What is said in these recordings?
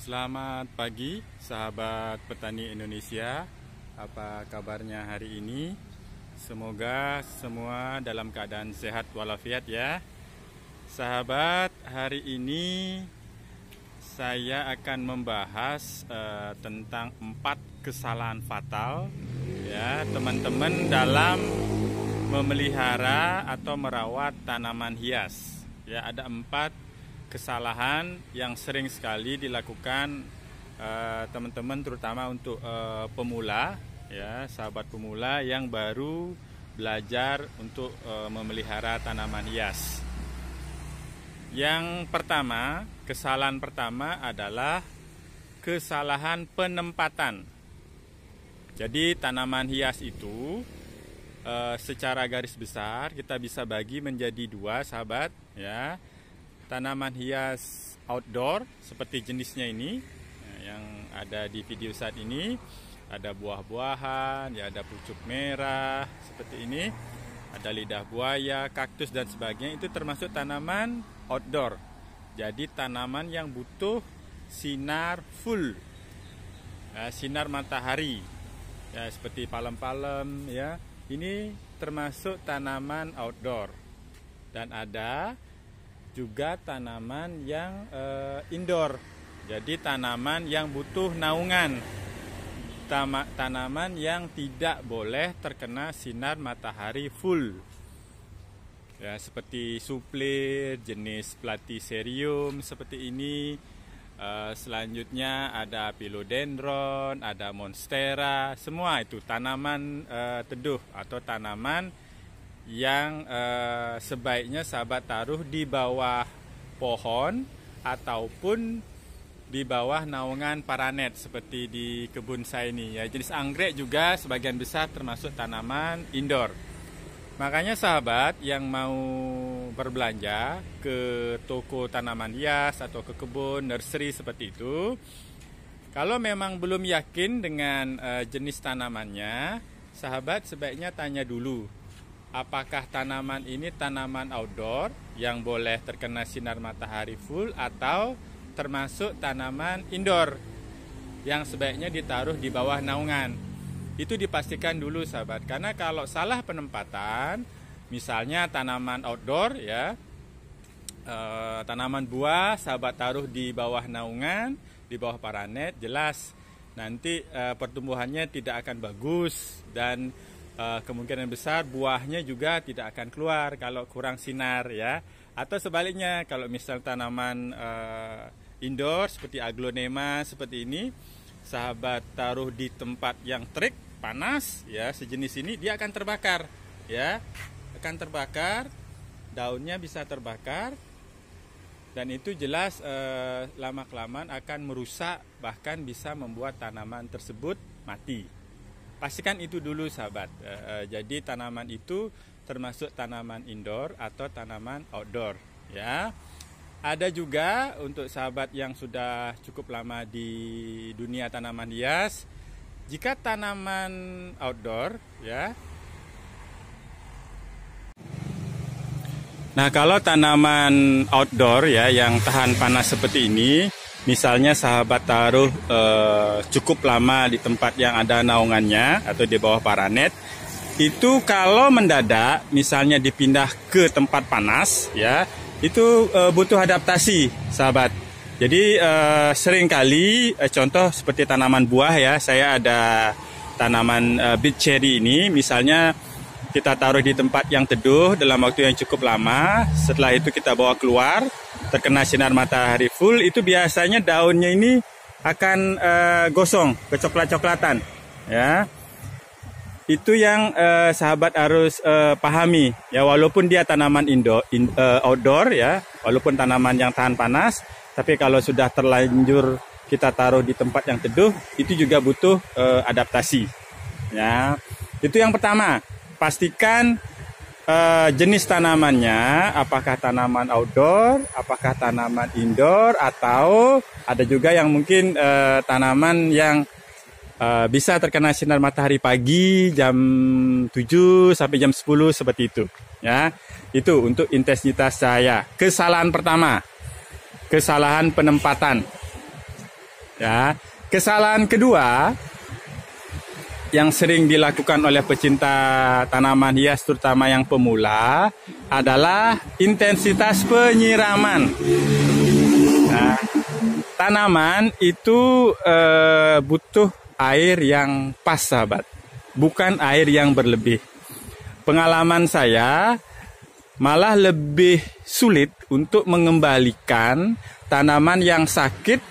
Selamat pagi sahabat petani Indonesia. Apa kabarnya hari ini? Semoga semua dalam keadaan sehat walafiat ya. Sahabat, hari ini saya akan membahas tentang 4 kesalahan fatal ya teman-teman dalam memelihara atau merawat tanaman hias. Ya, ada 4 kesalahan yang sering sekali dilakukan teman-teman, terutama untuk pemula ya, sahabat pemula yang baru belajar untuk memelihara tanaman hias. Yang pertama, kesalahan pertama adalah kesalahan penempatan. Jadi tanaman hias itu secara garis besar kita bisa bagi menjadi 2 sahabat ya. Tanaman hias outdoor seperti jenisnya ini yang ada di video saat ini, ada buah-buahan, ya ada pucuk merah seperti ini, ada lidah buaya, kaktus dan sebagainya. Itu termasuk tanaman outdoor. Jadi tanaman yang butuh sinar full, ya, sinar matahari, ya seperti palem-palem ya. Ini termasuk tanaman outdoor. Dan ada juga tanaman yang indoor. Jadi tanaman yang butuh naungan, tanaman yang tidak boleh terkena sinar matahari full ya, seperti suplir jenis Platycerium seperti ini. Selanjutnya ada Philodendron, ada Monstera. Semua itu tanaman teduh atau tanaman yang sebaiknya sahabat taruh di bawah pohon ataupun di bawah naungan paranet seperti di kebun saya ini ya. Jenis anggrek juga sebagian besar termasuk tanaman indoor. Makanya sahabat yang mau berbelanja ke toko tanaman hias atau ke kebun nursery seperti itu, kalau memang belum yakin dengan jenis tanamannya, sahabat sebaiknya tanya dulu, apakah tanaman ini tanaman outdoor yang boleh terkena sinar matahari full atau termasuk tanaman indoor yang sebaiknya ditaruh di bawah naungan. Itu dipastikan dulu sahabat, karena kalau salah penempatan, misalnya tanaman outdoor ya, tanaman buah sahabat taruh di bawah naungan, di bawah paranet, jelas nanti pertumbuhannya tidak akan bagus dan kemungkinan besar buahnya juga tidak akan keluar kalau kurang sinar ya. Atau sebaliknya, kalau misal tanaman indoor seperti aglonema seperti ini, sahabat taruh di tempat yang terik, panas ya, sejenis ini, dia akan terbakar ya, akan terbakar, daunnya bisa terbakar, dan itu jelas lama-kelamaan akan merusak, bahkan bisa membuat tanaman tersebut mati. Pastikan itu dulu sahabat. Jadi tanaman itu termasuk tanaman indoor atau tanaman outdoor ya. Ada juga untuk sahabat yang sudah cukup lama di dunia tanaman hias, jika tanaman outdoor ya. Nah, kalau tanaman outdoor ya yang tahan panas seperti ini, misalnya sahabat taruh cukup lama di tempat yang ada naungannya atau di bawah paranet, itu kalau mendadak misalnya dipindah ke tempat panas ya, itu butuh adaptasi sahabat. Jadi seringkali contoh seperti tanaman buah ya, saya ada tanaman beet cherry ini, misalnya kita taruh di tempat yang teduh dalam waktu yang cukup lama, setelah itu kita bawa keluar, terkena sinar matahari full, itu biasanya daunnya ini akan gosong, kecoklat-coklatan ya. Itu yang sahabat harus pahami ya, walaupun dia tanaman outdoor ya, walaupun tanaman yang tahan panas, tapi kalau sudah terlanjur kita taruh di tempat yang teduh, itu juga butuh adaptasi ya. Itu yang pertama, pastikan jenis tanamannya, apakah tanaman outdoor, apakah tanaman indoor, atau ada juga yang mungkin tanaman yang bisa terkena sinar matahari pagi jam 7 sampai jam 10 seperti itu ya. Itu untuk intensitas cahaya. Kesalahan pertama, kesalahan penempatan. Ya, kesalahan kedua yang sering dilakukan oleh pecinta tanaman hias terutama yang pemula adalah intensitas penyiraman. Nah, tanaman itu butuh air yang pas, sahabat, bukan air yang berlebih. Pengalaman saya malah lebih sulit untuk mengembalikan tanaman yang sakit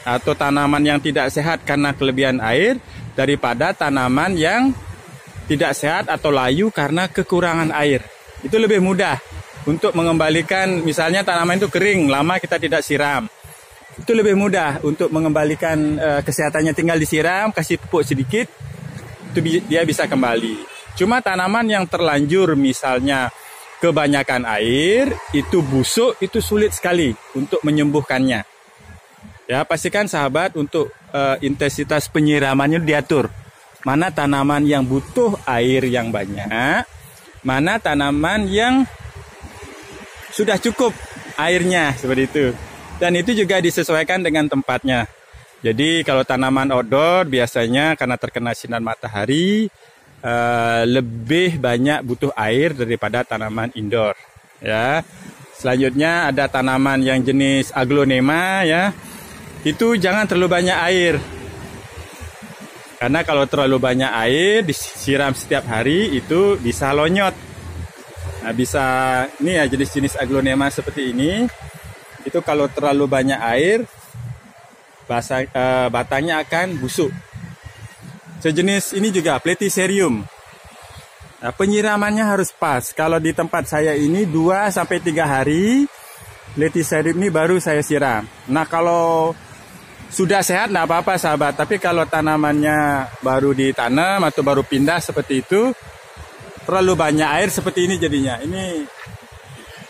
atau tanaman yang tidak sehat karena kelebihan air daripada tanaman yang tidak sehat atau layu karena kekurangan air. Itu lebih mudah untuk mengembalikan, misalnya tanaman itu kering, lama kita tidak siram. Itu lebih mudah untuk mengembalikan kesehatannya, tinggal disiram, kasih pupuk sedikit, itu dia bisa kembali. Cuma tanaman yang terlanjur misalnya kebanyakan air, itu busuk, itu sulit sekali untuk menyembuhkannya. Ya, pastikan sahabat untuk intensitas penyiramannya diatur. Mana tanaman yang butuh air yang banyak, mana tanaman yang sudah cukup airnya, seperti itu. Dan itu juga disesuaikan dengan tempatnya. Jadi kalau tanaman outdoor biasanya karena terkena sinar matahari lebih banyak butuh air daripada tanaman indoor. Ya. Selanjutnya ada tanaman yang jenis aglonema, ya. Itu jangan terlalu banyak air. Karena kalau terlalu banyak air disiram setiap hari itu bisa lonyot. Nah, bisa ini ya jenis-jenis aglonema seperti ini. Itu kalau terlalu banyak air batangnya akan busuk. Sejenis ini juga Platycerium. Nah, penyiramannya harus pas. Kalau di tempat saya ini 2-3 hari Platycerium ini baru saya siram. Nah, kalau sudah sehat nggak apa-apa, sahabat. Tapi kalau tanamannya baru ditanam atau baru pindah seperti itu, terlalu banyak air seperti ini jadinya. Ini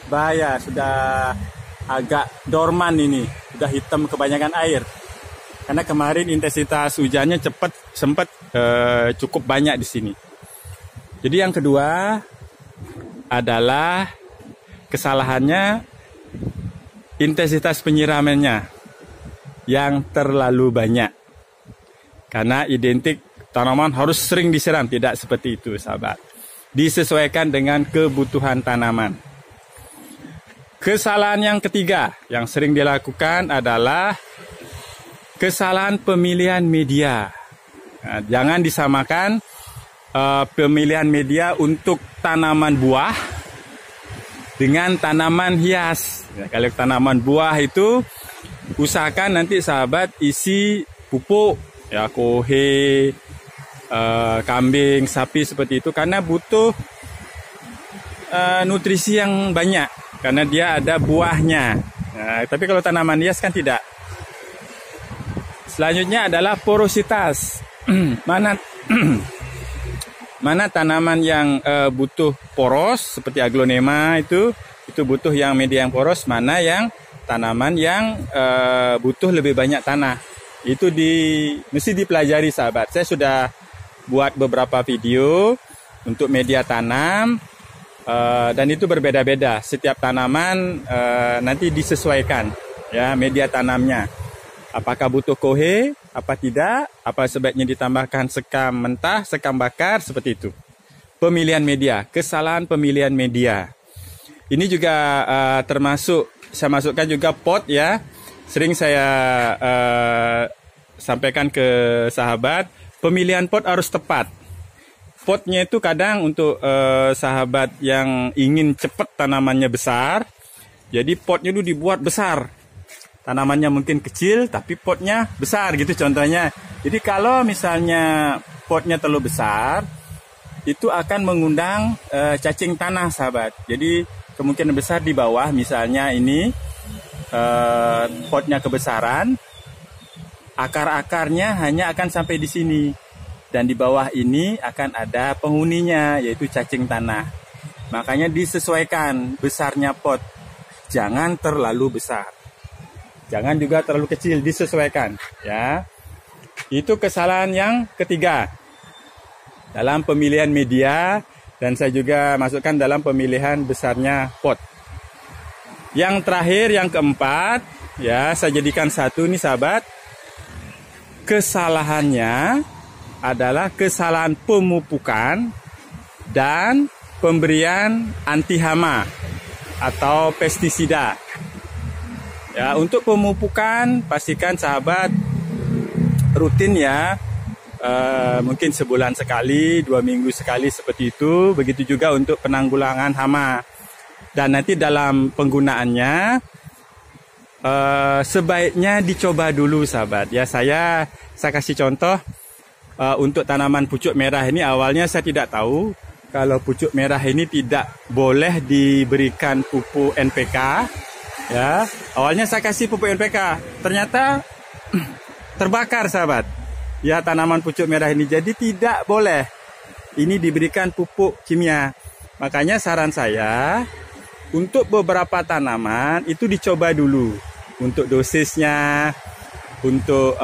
bahaya, sudah agak dorman ini, sudah hitam kebanyakan air. Karena kemarin intensitas hujannya sempat cukup banyak di sini. Jadi yang kedua adalah kesalahannya intensitas penyiramannya yang terlalu banyak. Karena identik tanaman harus sering disiram, tidak seperti itu, sahabat. Disesuaikan dengan kebutuhan tanaman. Kesalahan yang ketiga yang sering dilakukan adalah kesalahan pemilihan media. Nah, jangan disamakan pemilihan media untuk tanaman buah dengan tanaman hias. Ya, kalau tanaman buah itu usahakan nanti sahabat isi pupuk ya, kohe, kambing, sapi seperti itu, karena butuh nutrisi yang banyak karena dia ada buahnya. Nah, tapi kalau tanaman hias kan tidak. Selanjutnya adalah porositas. Mana tanaman yang butuh poros seperti aglonema itu butuh yang media yang poros, mana yang tanaman yang butuh lebih banyak tanah. Itu mesti dipelajari, sahabat. Saya sudah buat beberapa video untuk media tanam dan itu berbeda-beda. Setiap tanaman nanti disesuaikan ya media tanamnya. Apakah butuh kohe, apa tidak, apa sebaiknya ditambahkan sekam mentah, sekam bakar, seperti itu. Pemilihan media, kesalahan pemilihan media. Ini juga termasuk, saya masukkan juga pot ya. Sering saya sampaikan ke sahabat, pemilihan pot harus tepat. Potnya itu kadang untuk sahabat yang ingin cepat tanamannya besar, jadi potnya itu dibuat besar. Tanamannya mungkin kecil, tapi potnya besar gitu contohnya. Jadi kalau misalnya potnya terlalu besar, itu akan mengundang cacing tanah, sahabat. Jadi kemungkinan besar di bawah, misalnya ini potnya kebesaran, akar-akarnya hanya akan sampai di sini. Dan di bawah ini akan ada penghuninya, yaitu cacing tanah. Makanya disesuaikan besarnya pot. Jangan terlalu besar. Jangan juga terlalu kecil, disesuaikan ya. Itu kesalahan yang ketiga dalam pemilihan media, dan saya juga masukkan dalam pemilihan besarnya pot. Yang terakhir, yang keempat ya, saya jadikan satu nih sahabat. kesalahannya adalah kesalahan pemupukan dan pemberian anti hama atau pestisida. Ya, untuk pemupukan pastikan sahabat rutin ya, mungkin sebulan sekali, 2 minggu sekali seperti itu. Begitu juga untuk penanggulangan hama. Dan nanti dalam penggunaannya sebaiknya dicoba dulu sahabat. Ya, saya kasih contoh untuk tanaman pucuk merah ini. Awalnya saya tidak tahu kalau pucuk merah ini tidak boleh diberikan pupuk NPK. Ya, awalnya saya kasih pupuk NPK, ternyata terbakar sahabat. Ya, tanaman pucuk merah ini jadi tidak boleh ini diberikan pupuk kimia. Makanya saran saya untuk beberapa tanaman itu dicoba dulu untuk dosisnya, untuk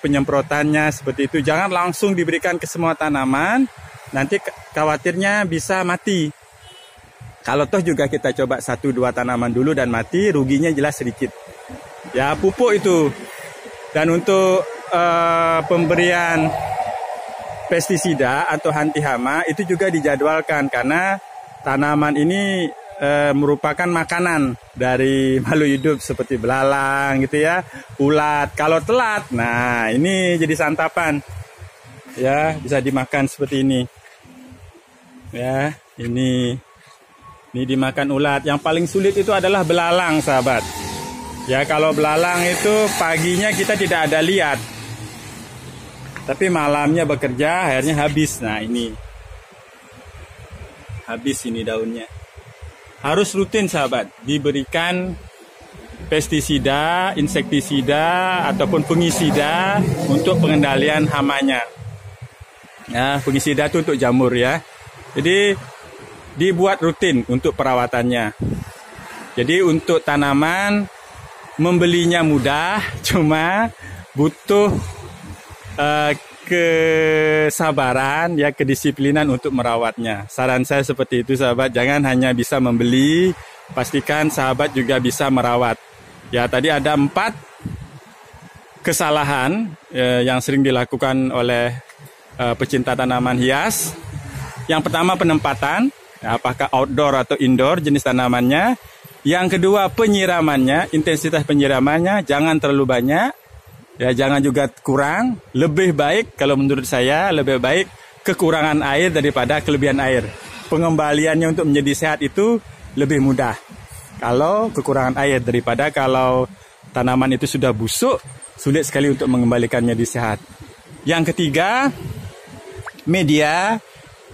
penyemprotannya seperti itu. Jangan langsung diberikan ke semua tanaman, nanti khawatirnya bisa mati. Kalau toh juga kita coba 1-2 tanaman dulu dan mati, ruginya jelas sedikit. Ya, pupuk itu. Dan untuk pemberian pestisida atau anti hama itu juga dijadwalkan karena tanaman ini merupakan makanan dari makhluk hidup seperti belalang gitu ya, ulat. Kalau telat, nah ini jadi santapan. Ya, bisa dimakan seperti ini. Ya, ini dimakan ulat. Yang paling sulit itu adalah belalang, sahabat. Ya, kalau belalang itu paginya kita tidak ada lihat. Tapi malamnya bekerja, akhirnya habis. Nah, ini. Habis ini daunnya. Harus rutin sahabat, diberikan pestisida, insektisida, ataupun fungisida untuk pengendalian hamanya. Ya, fungisida itu untuk jamur ya. Jadi dibuat rutin untuk perawatannya. Jadi untuk tanaman membelinya mudah, cuma butuh kesabaran ya, kedisiplinan untuk merawatnya. Saran saya seperti itu sahabat, jangan hanya bisa membeli, pastikan sahabat juga bisa merawat. Ya, tadi ada 4 kesalahan yang sering dilakukan oleh pecinta tanaman hias. Yang pertama penempatan, ya, apakah outdoor atau indoor jenis tanamannya. Yang kedua penyiramannya, intensitas penyiramannya jangan terlalu banyak. Ya, jangan juga kurang. Lebih baik, kalau menurut saya, lebih baik kekurangan air daripada kelebihan air. Pengembaliannya untuk menjadi sehat itu lebih mudah kalau kekurangan air daripada kalau tanaman itu sudah busuk, sulit sekali untuk mengembalikannya menjadi sehat. Yang ketiga, media.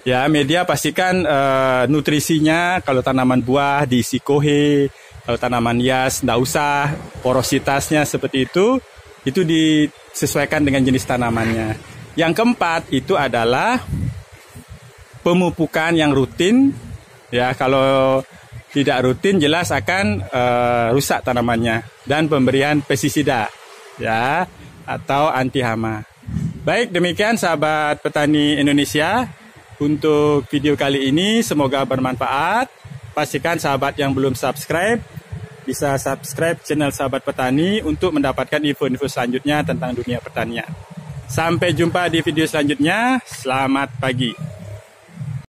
Ya, media pastikan nutrisinya. Kalau tanaman buah diisi kohe, kalau tanaman hias tidak usah, porositasnya seperti itu disesuaikan dengan jenis tanamannya. Yang keempat itu adalah pemupukan yang rutin. Ya, kalau tidak rutin jelas akan rusak tanamannya. Dan pemberian pestisida ya, atau anti hama. Baik, demikian sahabat petani Indonesia untuk video kali ini, semoga bermanfaat. Pastikan sahabat yang belum subscribe bisa subscribe channel Sahabat Petani untuk mendapatkan info-info selanjutnya tentang dunia pertanian. Sampai jumpa di video selanjutnya. Selamat pagi.